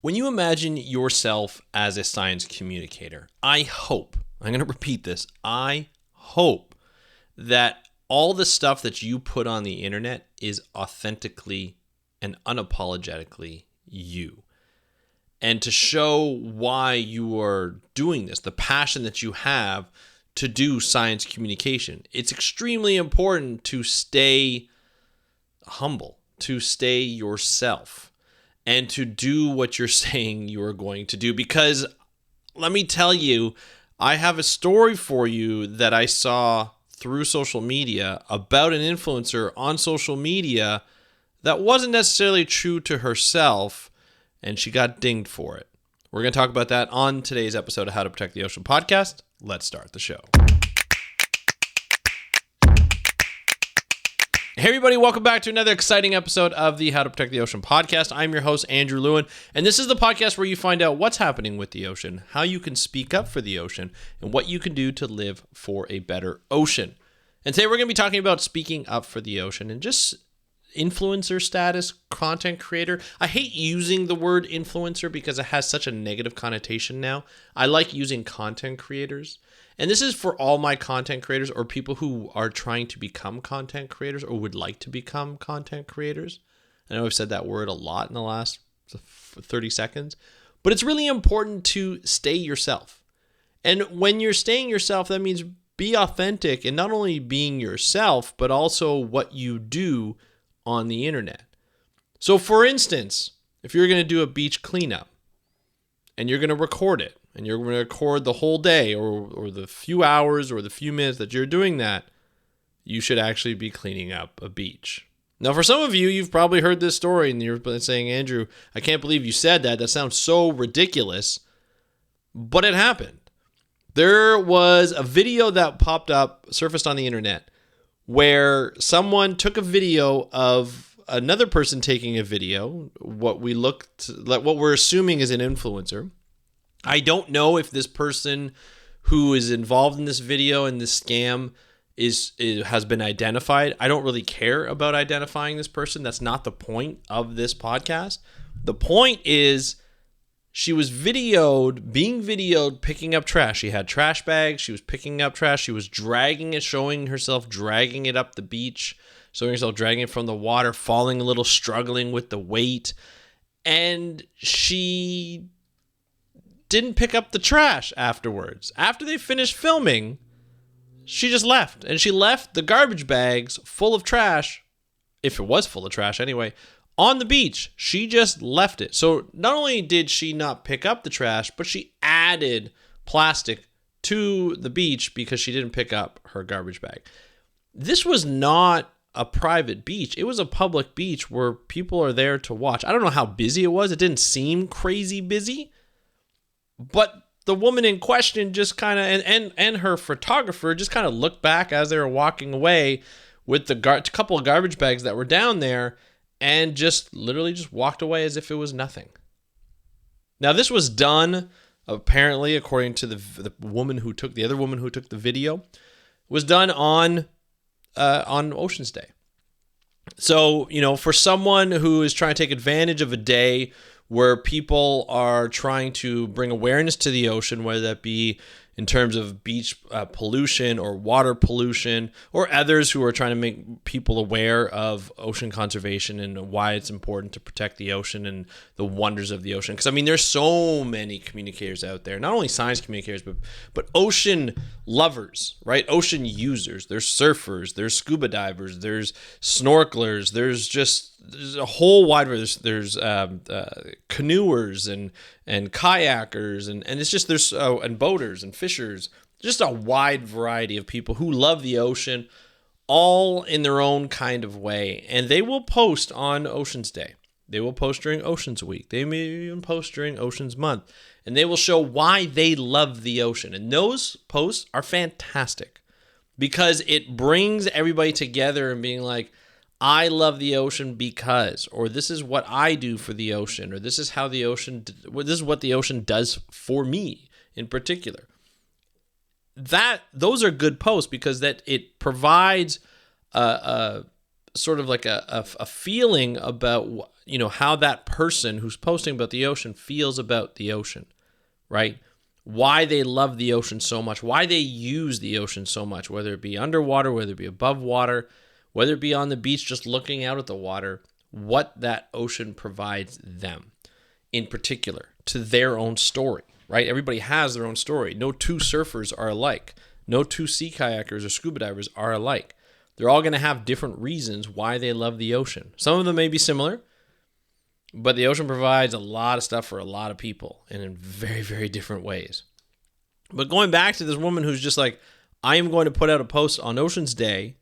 When you imagine yourself as a science communicator, I'm going to repeat this, I hope that all the stuff that you put on the internet is authentically and unapologetically you. And to show why you are doing this, the passion that you have to do science communication. It's extremely important to stay humble, to stay yourself, and to do what you're saying you are going to do. Because let me tell you, I have a story for you that I saw through social media about an influencer on social media that wasn't necessarily true to herself, and she got dinged for it. We're going to talk about that on today's episode of How to Protect the Ocean podcast. Let's start the show. Hey everybody, welcome back to another exciting episode of the How to Protect the Ocean podcast. I'm your host, Andrew Lewin, and this is the podcast where you find out what's happening with the ocean, how you can speak up for the ocean, and what you can do to live for a better ocean. And today we're going to be talking about speaking up for the ocean and just influencer status, content creator. I hate using the word influencer because it has such a negative connotation now. I like using content creators. And this is for all my content creators or people who are trying to become content creators or would like to become content creators. I know I've said that word a lot in the last 30 seconds, but it's really important to stay yourself. And when you're staying yourself, that means be authentic and not only being yourself, but also what you do on the internet. So for instance, if you're going to do a beach cleanup and you're going to record it, and you're going to record the whole day or the few hours or the few minutes that you're doing that, you should actually be cleaning up a beach. Now, for some of you, you've probably heard this story and you're saying, Andrew, I can't believe you said that. That sounds so ridiculous. But it happened. There was a video that surfaced on the internet, where someone took a video of another person taking a video, what we're assuming is an influencer. I don't know if this person who is involved in this video and this scam has been identified. I don't really care about identifying this person. That's not the point of this podcast. The point is she was being videoed picking up trash. She had trash bags. She was picking up trash. She was dragging it, showing herself dragging it up the beach, showing herself dragging it from the water, falling a little, struggling with the weight. And she didn't pick up the trash afterwards. After they finished filming, she just left. And she left the garbage bags full of trash, if it was full of trash anyway, on the beach. She just left it. So not only did she not pick up the trash, but she added plastic to the beach because she didn't pick up her garbage bag. This was not a private beach. It was a public beach where people are there to watch. I don't know how busy it was. It didn't seem crazy busy. But the woman in question just kind of, and her photographer just kind of looked back as they were walking away with the couple of garbage bags that were down there and just literally just walked away as if it was nothing. Now, this was done, apparently, according to the woman who took, the other woman who took the video, was done on Ocean's Day. So, for someone who is trying to take advantage of a day where people are trying to bring awareness to the ocean, whether that be in terms of beach pollution or water pollution, or others who are trying to make people aware of ocean conservation and why it's important to protect the ocean and the wonders of the ocean. Because, there's so many communicators out there, not only science communicators, but ocean lovers, right? Ocean users. There's surfers, there's scuba divers, there's snorkelers, there's a whole wide range. There's canoers and kayakers and it's just and boaters and fishers. Just a wide variety of people who love the ocean, all in their own kind of way. And they will post on Ocean's Day. They will post during Ocean's Week. They may even post during Ocean's Month. And they will show why they love the ocean. And those posts are fantastic because it brings everybody together and being like, I love the ocean because, or this is what I do for the ocean, or this is how this is what the ocean does for me in particular. Those are good posts because that it provides a sort of like a feeling about, how that person who's posting about the ocean feels about the ocean, right? Why they love the ocean so much, why they use the ocean so much, whether it be underwater, whether it be above water, whether it be on the beach just looking out at the water, what that ocean provides them in particular to their own story, right? Everybody has their own story. No two surfers are alike. No two sea kayakers or scuba divers are alike. They're all going to have different reasons why they love the ocean. Some of them may be similar, but the ocean provides a lot of stuff for a lot of people and in very, very different ways. But going back to this woman who's just like, I am going to put out a post on Ocean's Day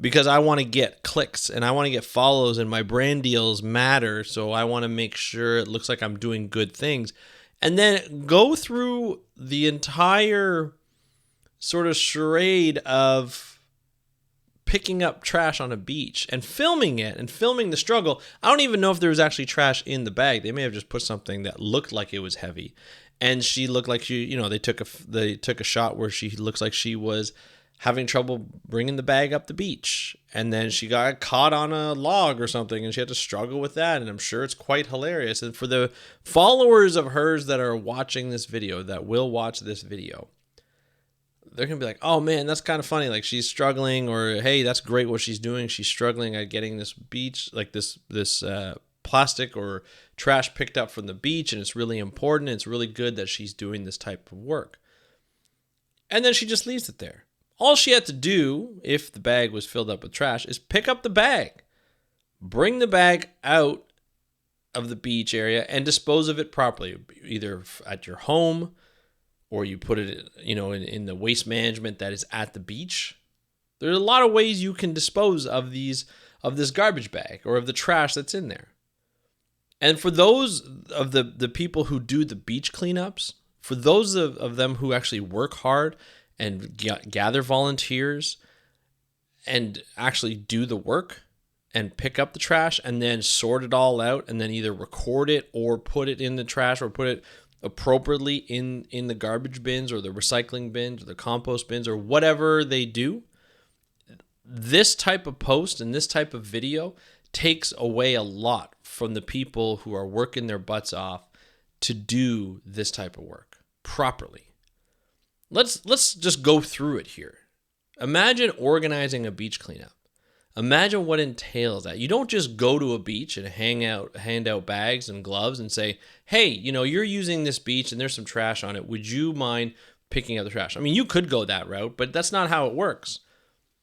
because I want to get clicks and I want to get follows and my brand deals matter. So I want to make sure it looks like I'm doing good things. And then go through the entire sort of charade of picking up trash on a beach and filming it and filming the struggle. I don't even know if there was actually trash in the bag. They may have just put something that looked like it was heavy. And she looked like she, they took a shot where she looks like she was having trouble bringing the bag up the beach. And then she got caught on a log or something and she had to struggle with that. And I'm sure it's quite hilarious. And for the followers of hers that are watching this video, that will watch this video, they're going to be like, oh man, that's kind of funny. Like she's struggling, or, hey, that's great what she's doing. She's struggling at getting this beach, like this plastic or trash picked up from the beach. And it's really important. It's really good that she's doing this type of work. And then she just leaves it there. All she had to do, if the bag was filled up with trash, is pick up the bag, bring the bag out of the beach area and dispose of it properly, either at your home, or you put it, in the waste management that is at the beach. There's a lot of ways you can dispose of this garbage bag or of the trash that's in there. And for those of the people who do the beach cleanups, for those of them who actually work hard and gather volunteers and actually do the work and pick up the trash and then sort it all out and then either record it or put it in the trash or put it appropriately in the garbage bins or the recycling bins or the compost bins or whatever they do, this type of post and this type of video takes away a lot from the people who are working their butts off to do this type of work properly. Let's just go through it here. Imagine organizing a beach cleanup. Imagine what entails that. You don't just go to a beach and hand out bags and gloves and say, hey, you're using this beach and there's some trash on it. Would you mind picking up the trash? I mean, you could go that route, but that's not how it works.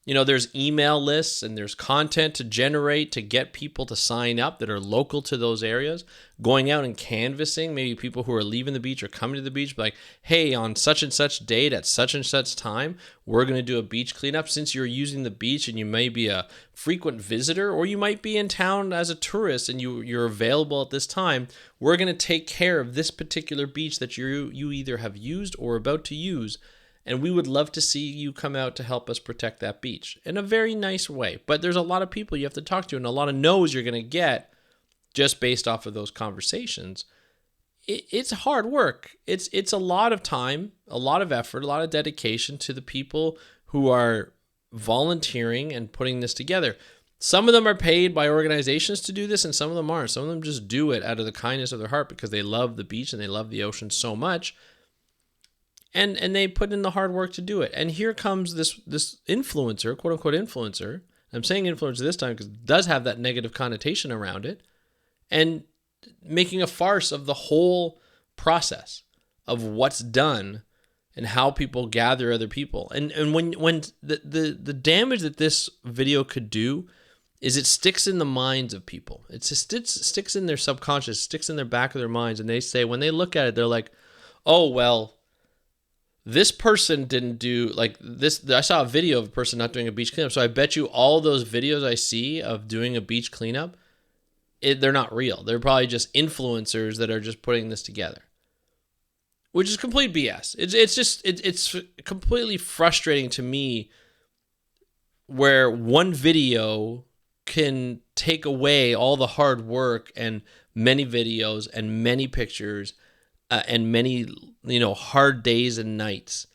There's email lists and there's content to generate to get people to sign up that are local to those areas, going out and canvassing, maybe people who are leaving the beach or coming to the beach, like, hey, on such and such date at such and such time, we're going to do a beach cleanup. Since you're using the beach and you may be a frequent visitor or you might be in town as a tourist and you're available at this time, we're going to take care of this particular beach that you either have used or are about to use. And we would love to see you come out to help us protect that beach in a very nice way. But there's a lot of people you have to talk to and a lot of no's you're going to get just based off of those conversations. It's hard work. It's a lot of time, a lot of effort, a lot of dedication to the people who are volunteering and putting this together. Some of them are paid by organizations to do this and some of them aren't. Some of them just do it out of the kindness of their heart because they love the beach and they love the ocean so much. And they put in the hard work to do it. And here comes this influencer, quote unquote influencer. I'm saying influencer this time because it does have that negative connotation around it. And making a farce of the whole process of what's done and how people gather other people. And when the damage that this video could do is it sticks in the minds of people. It sticks in their subconscious, sticks in their back of their minds. And they say, when they look at it, they're like, oh, well, this person didn't do like this. I saw a video of a person not doing a beach cleanup. So I bet you all those videos I see of doing a beach cleanup, they're not real. They're probably just influencers that are just putting this together, which is complete BS. It's completely frustrating to me where one video can take away all the hard work and many videos and many pictures and many, hard days and nights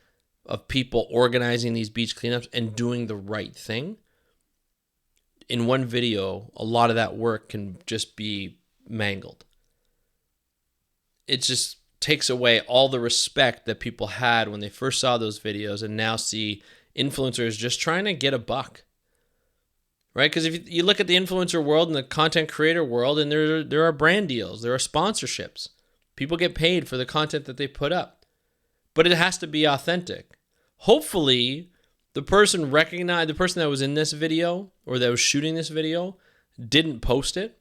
of people organizing these beach cleanups and doing the right thing. in one video, a lot of that work can just be mangled. It just takes away all the respect that people had when they first saw those videos and now see influencers just trying to get a buck. Right? Because if you look at the influencer world and the content creator world, and there are brand deals, there are sponsorships. People get paid for the content that they put up. But it has to be authentic. Hopefully, the person that was in this video or that was shooting this video didn't post it,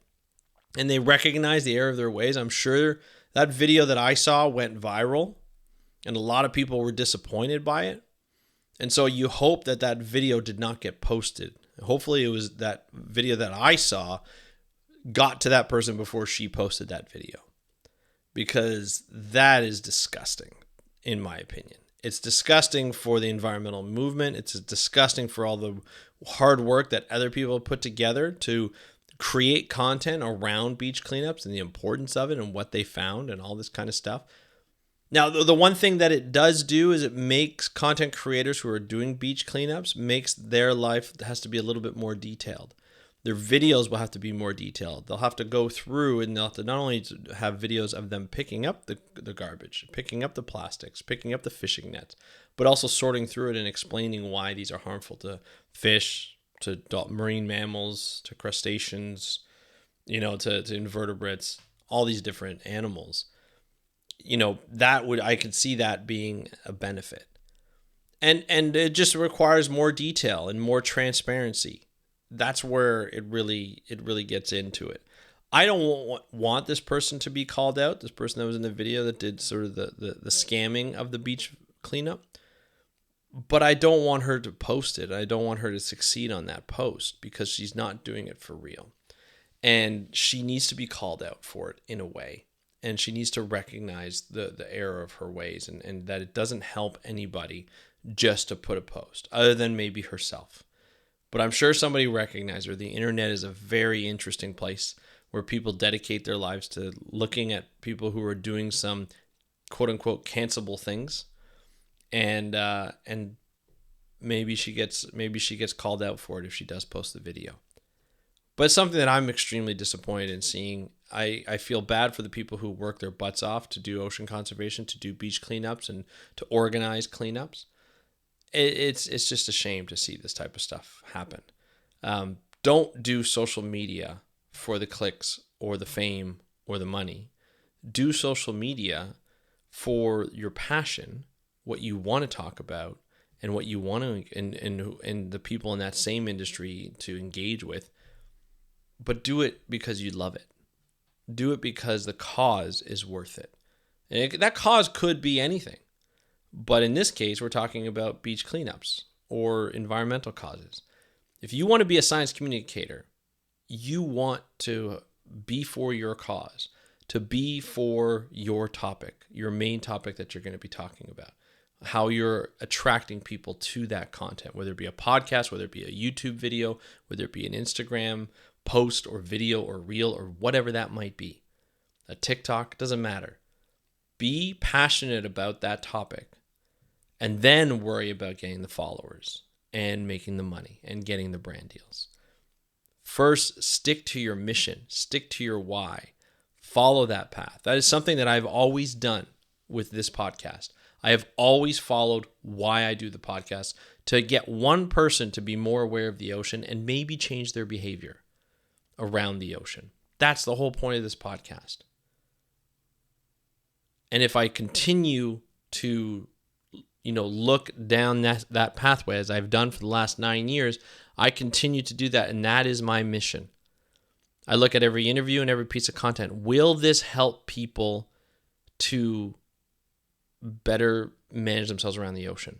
and they recognize the error of their ways. I'm sure that video that I saw went viral, and a lot of people were disappointed by it. And so you hope that video did not get posted. Hopefully it was that video that I saw got to that person before she posted that video, because that is disgusting, in my opinion. It's disgusting for the environmental movement. It's disgusting for all the hard work that other people put together to create content around beach cleanups and the importance of it and what they found and all this kind of stuff. Now, the one thing that it does do is it makes content creators who are doing beach cleanups, makes their life has to be a little bit more detailed. Their videos will have to be more detailed. They'll have to go through and they'll have to not only have videos of them picking up the garbage, picking up the plastics, picking up the fishing nets, but also sorting through it and explaining why these are harmful to fish, to marine mammals, to crustaceans, to invertebrates, all these different animals. I could see that being a benefit. And it just requires more detail and more transparency. That's where it really gets into it. I don't want this person to be called out, this person that was in the video that did sort of the scamming of the beach cleanup. But I don't want her to post it. I don't want her to succeed on that post because she's not doing it for real. And she needs to be called out for it in a way. And she needs to recognize the error of her ways and that it doesn't help anybody just to put a post, other than maybe herself. But I'm sure somebody recognized her. The internet is a very interesting place where people dedicate their lives to looking at people who are doing some quote-unquote cancelable things. And maybe she gets called out for it if she does post the video. But it's something that I'm extremely disappointed in seeing. I feel bad for the people who work their butts off to do ocean conservation, to do beach cleanups, and to organize cleanups. It's just a shame to see this type of stuff happen. Don't do social media for the clicks or the fame or the money. Do social media for your passion, what you want to talk about, and what you want to and the people in that same industry to engage with. But do it because you love it. Do it because the cause is worth it. And that cause could be anything. But in this case, we're talking about beach cleanups or environmental causes. If you want to be a science communicator, you want to be for your cause, to be for your topic, your main topic that you're going to be talking about, how you're attracting people to that content, whether it be a podcast, whether it be a YouTube video, whether it be an Instagram post or video or reel or whatever that might be. A TikTok, doesn't matter. Be passionate about that topic and then worry about getting the followers and making the money and getting the brand deals. First, stick to your mission, stick to your why, follow that path. That is something that I've always done with this podcast. I have always followed why I do the podcast, to get one person to be more aware of the ocean and maybe change their behavior around the ocean. That's the whole point of this podcast. And if I continue to, look down that pathway as I've done for the last 9 years, I continue to do that. And that is my mission. I look at every interview and every piece of content. Will this help people to better manage themselves around the ocean,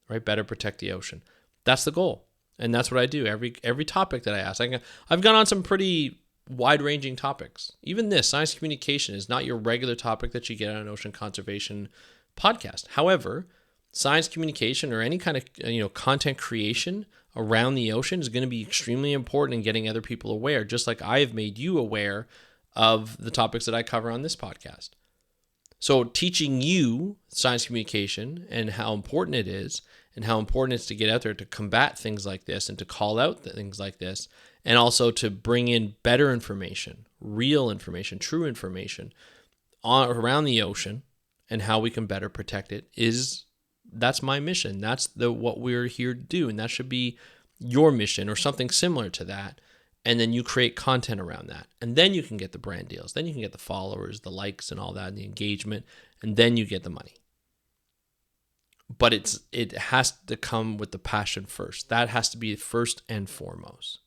right? Better protect the ocean. That's the goal. And that's what I do. Every topic that I ask, I've gone on some pretty wide-ranging topics. Even this, science communication, is not your regular topic that you get on an ocean conservation podcast. However, science communication or any kind of content creation around the ocean is going to be extremely important in getting other people aware, just like I have made you aware of the topics that I cover on this podcast. So teaching you science communication and how important it is, and how important it is to get out there to combat things like this and to call out things like this, and also to bring in better information, real information, true information around the ocean and how we can better protect it. That's my mission. That's what we're here to do, and that should be your mission or something similar to that. And then you create content around that. And then you can get the brand deals. Then you can get the followers, the likes and all that, and the engagement. And then you get the money. But it has to come with the passion first. That has to be first and foremost.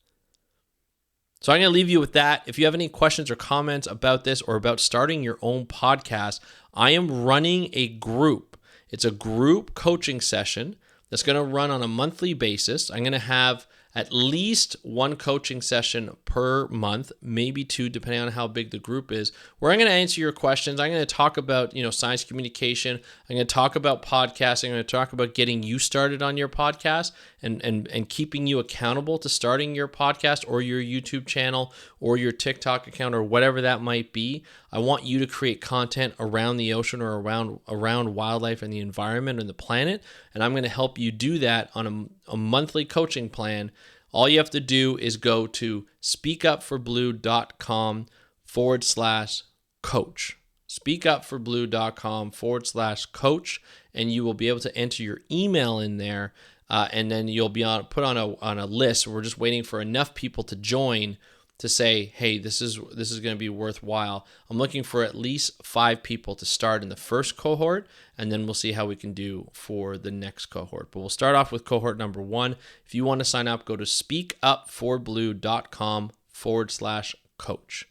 So I'm going to leave you with that. If you have any questions or comments about this or about starting your own podcast, I am running a group. It's a group coaching session that's going to run on a monthly basis. I'm going to have at least one coaching session per month, maybe two, depending on how big the group is, where I'm going to answer your questions. I'm going to talk about, science communication. I'm going to talk about podcasting. I'm going to talk about getting you started on your podcast and keeping you accountable to starting your podcast or your YouTube channel or your TikTok account or whatever that might be. I want you to create content around the ocean or around wildlife and the environment and the planet, and I'm going to help you do that on a monthly coaching plan. All you have to do is go to speakupforblue.com/coach. speakupforblue.com/coach, and you will be able to enter your email in there, and then you'll be put on a list. We're just waiting for enough people to join to say, hey, this is going to be worthwhile. I'm looking for at least 5 people to start in the first cohort, and then we'll see how we can do for the next cohort. But we'll start off with cohort number 1. If you want to sign up, go to speakupforblue.com/coach.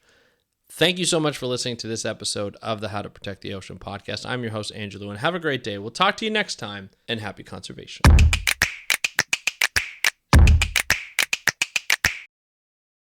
Thank you so much for listening to this episode of the How to Protect the Ocean podcast. I'm your host, Andrew Lewin. Have a great day. We'll talk to you next time, and happy conservation.